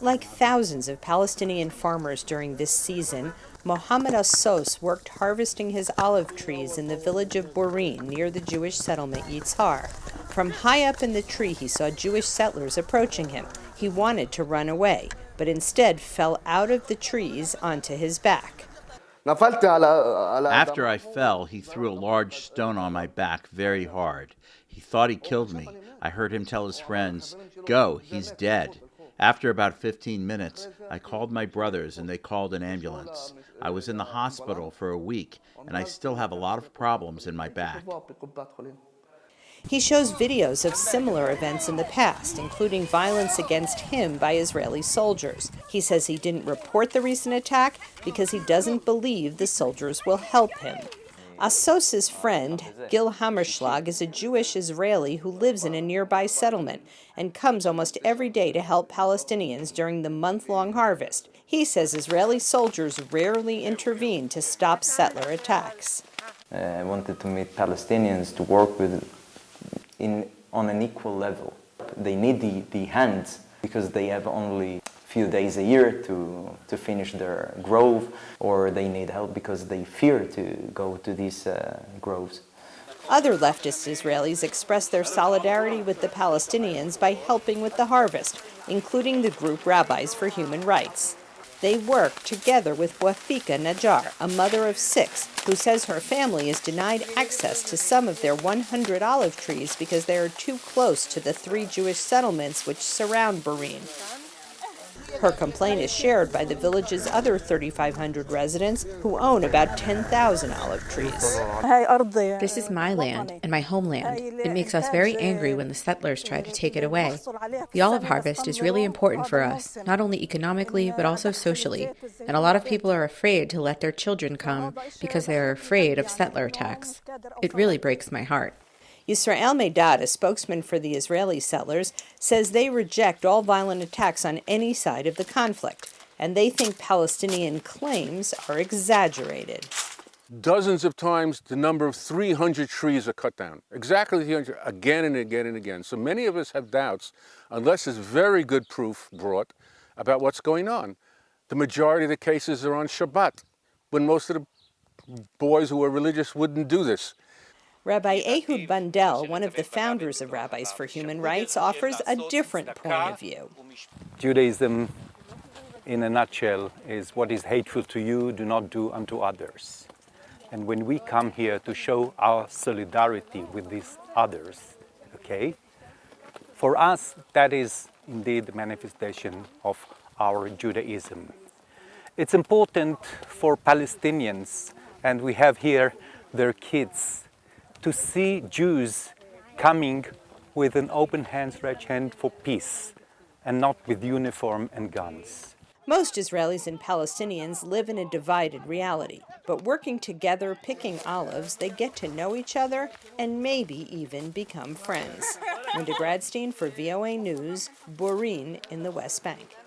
Like thousands of Palestinian farmers during this season, Mohammed Assos worked harvesting his olive trees in the village of Burin near the Jewish settlement Yitzhar. From high up in the tree, he saw Jewish settlers approaching him. He wanted to run away, but instead fell out of the trees onto his back. After I fell, he threw a large stone on my back very hard. He thought he killed me. I heard him tell his friends, "Go, he's dead." After about 15 minutes, I called my brothers and they called an ambulance. I was in the hospital for a week, and I still have a lot of problems in my back. He shows videos of similar events in the past, including violence against him by Israeli soldiers. He says he didn't report the recent attack because he doesn't believe the soldiers will help him. Assos's friend, Gil Hammerschlag, is a Jewish Israeli who lives in a nearby settlement and comes almost every day to help Palestinians during the month-long harvest. He says Israeli soldiers rarely intervene to stop settler attacks. I wanted to meet Palestinians to work with on an equal level. They need the hands because they have only a few days a year to finish their grove, or they need help because they fear to go to these groves. Other leftist Israelis express their solidarity with the Palestinians by helping with the harvest, including the group Rabbis for Human Rights. They work together with Wafika Najjar, a mother of 6, who says her family is denied access to some of their 100 olive trees because they are too close to the 3 Jewish settlements which surround Burin. Her complaint is shared by the village's other 3,500 residents who own about 10,000 olive trees. This is my land and my homeland. It makes us very angry when the settlers try to take it away. The olive harvest is really important for us, not only economically but also socially. And a lot of people are afraid to let their children come because they are afraid of settler attacks. It really breaks my heart. Yisrael Medad, a spokesman for the Israeli settlers, says they reject all violent attacks on any side of the conflict, and they think Palestinian claims are exaggerated. Dozens of times the number of 300 trees are cut down, exactly 300, again and again and again. So many of us have doubts, unless there's very good proof brought about what's going on. The majority of the cases are on Shabbat, when most of the boys who are religious wouldn't do this. Rabbi Ehud Bandel, one of the founders of Rabbis for Human Rights, offers a different point of view. Judaism, in a nutshell, is what is hateful to you, do not do unto others. And when we come here to show our solidarity with these others, okay, for us, that is indeed the manifestation of our Judaism. It's important for Palestinians, and we have here their kids, to see Jews coming with an open hand, stretched hand for peace, and not with uniform and guns. Most Israelis and Palestinians live in a divided reality, but working together, picking olives, they get to know each other and maybe even become friends. Gradstein for VOA News, Burin in the West Bank.